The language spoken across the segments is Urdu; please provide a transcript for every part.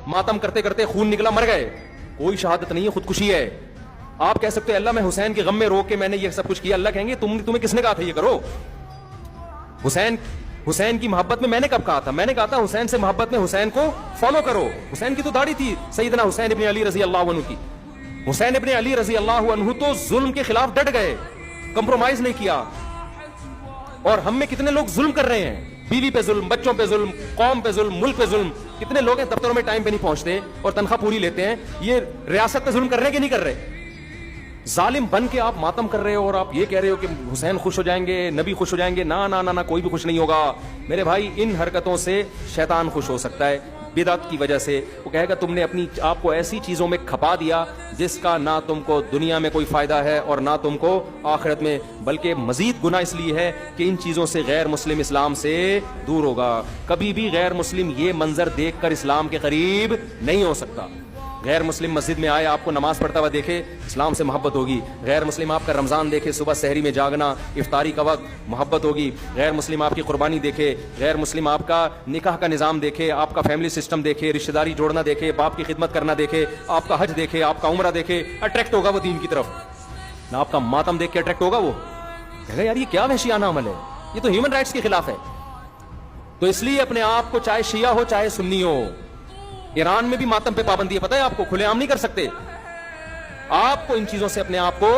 ماتم کرتے کرتے خون نکلا, مر گئے, کوئی شہادت نہیں ہے, خودکشی ہے. آپ کہہ سکتے ہیں اللہ میں حسین کے غم میں رو کے میں نے یہ سب کچھ کیا, اللہ کہیں گے تمہیں کس نے کہا تھا یہ کرو؟ حسین کی محبت میں نے کب کہا تھا؟ میں نے کہا تھا حسین سے محبت میں حسین کو فالو کرو. حسین کی تو داڑھی تھی سیدنا حسین ابن علی رضی اللہ عنہ کی. حسین ابن علی رضی اللہ عنہ تو ظلم کے خلاف ڈٹ گئے, کمپرومائز نہیں کیا. اور ہم میں کتنے لوگ ظلم کر رہے ہیں, بیوی پہ ظلم, بچوں پہ ظلم, قوم پہ ظلم, ملک پہ ظلم. کتنے لوگ ہیں دفتروں میں ٹائم پہ نہیں پہنچتے اور تنخواہ پوری لیتے ہیں, یہ ریاست پہ ظلم کر رہے ہیں کہ نہیں کر رہے؟ ظالم بن کے آپ ماتم کر رہے ہو اور آپ یہ کہہ رہے ہو کہ حسین خوش ہو جائیں گے, نبی خوش ہو جائیں گے. نہ نہ نہ, کوئی بھی خوش نہیں ہوگا میرے بھائی. ان حرکتوں سے شیطان خوش ہو سکتا ہے, بدعت کی وجہ سے. وہ کہے گا تم نے اپنی آپ کو ایسی چیزوں میں کھپا دیا جس کا نہ تم کو دنیا میں کوئی فائدہ ہے اور نہ تم کو آخرت میں, بلکہ مزید گناہ اس لیے ہے کہ ان چیزوں سے غیر مسلم اسلام سے دور ہوگا. کبھی بھی غیر مسلم یہ منظر دیکھ کر اسلام کے قریب نہیں ہو سکتا. غیر مسلم مسجد میں آئے, آپ کو نماز پڑھتا ہوا دیکھے, اسلام سے محبت ہوگی. غیر مسلم آپ کا رمضان دیکھے, صبح سحری میں جاگنا, افطاری کا وقت, محبت ہوگی. غیر مسلم آپ کی قربانی دیکھے, غیر مسلم آپ کا نکاح کا نظام دیکھے, آپ کا فیملی سسٹم دیکھے, رشتہ داری جوڑنا دیکھے, باپ کی خدمت کرنا دیکھے, آپ کا حج دیکھے, آپ کا عمرہ دیکھے, اٹریکٹ ہوگا وہ دین کی طرف. نہ آپ کا ماتم دیکھ کے اٹریکٹ ہوگا, وہ کہے گا یار یہ کیا وحشیانہ عمل ہے, یہ تو ہیومن رائٹس کے خلاف ہے. تو اس لیے اپنے آپ کو, چاہے شیعہ ہو چاہے سنی ہو, ایران میں بھی ماتم پہ پابندی ہے, پتہ ہے آپ کو, کھلے عام نہیں کر سکتے. آپ کو ان چیزوں سے اپنے آپ کو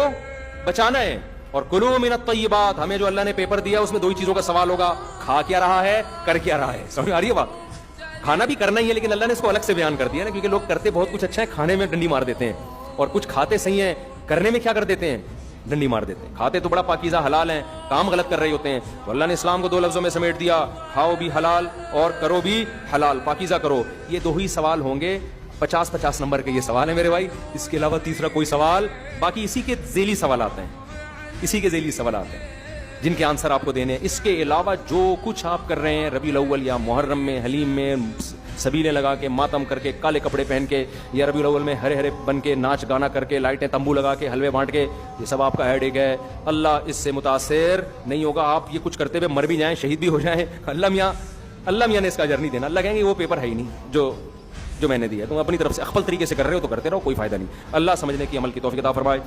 بچانا ہے. اور کلوا من الطیبات, ہمیں جو اللہ نے پیپر دیا اس میں دو ہی چیزوں کا سوال ہوگا, کھا کیا رہا ہے, کر کیا رہا ہے. سمجھ آ رہی ہے بات؟ کھانا بھی کرنا ہی ہے لیکن اللہ نے اس کو الگ سے بیان کر دیا نا, کیونکہ لوگ کرتے بہت کچھ اچھا ہے, کھانے میں ڈنڈی مار دیتے ہیں, اور کچھ کھاتے صحیح ہیں, کرنے میں کیا کر دیتے ہیں, ڈنڈی مار دیتے ہیں. کھاتے تو بڑا پاکیزہ حلال ہیں, کام غلط کر رہے ہوتے ہیں. تو اللہ نے اسلام کو دو لفظوں میں سمیٹ دیا, کھاؤ بھی حلال اور کرو بھی حلال, پاکیزہ کرو. یہ دو ہی سوال ہوں گے, 50 نمبر کے یہ سوال ہے میرے بھائی, اس کے علاوہ تیسرا کوئی سوال, باقی اسی کے ذیلی سوالات ہیں, اسی کے ذیلی سوالات ہیں جن کے آنسر آپ کو دینے ہیں. اس کے علاوہ جو کچھ آپ کر رہے ہیں ربیع الاول یا محرم میں, حلیم میں, سبیلیں لگا کے, ماتم کر کے, کالے کپڑے پہن کے, یا ربیع الاول میں ہرے ہرے بن کے ناچ گانا کر کے, لائٹیں تمبو لگا کے, حلوے بانٹ کے, یہ سب آپ کا ہیڈیک ہے. اللہ اس سے متاثر نہیں ہوگا. آپ یہ کچھ کرتے ہوئے مر بھی جائیں, شہید بھی ہو جائیں, اللہ میاں نے اس کا اجر نہیں دینا. اللہ کہیں گے وہ پیپر ہے ہی نہیں جو میں نے دیا, تم اپنی طرف سے اخفل طریقے سے کر رہے ہو تو کرتے رہو, کوئی فائدہ نہیں. اللہ سمجھنے کی, عمل کی توفیق عطا فرمائے.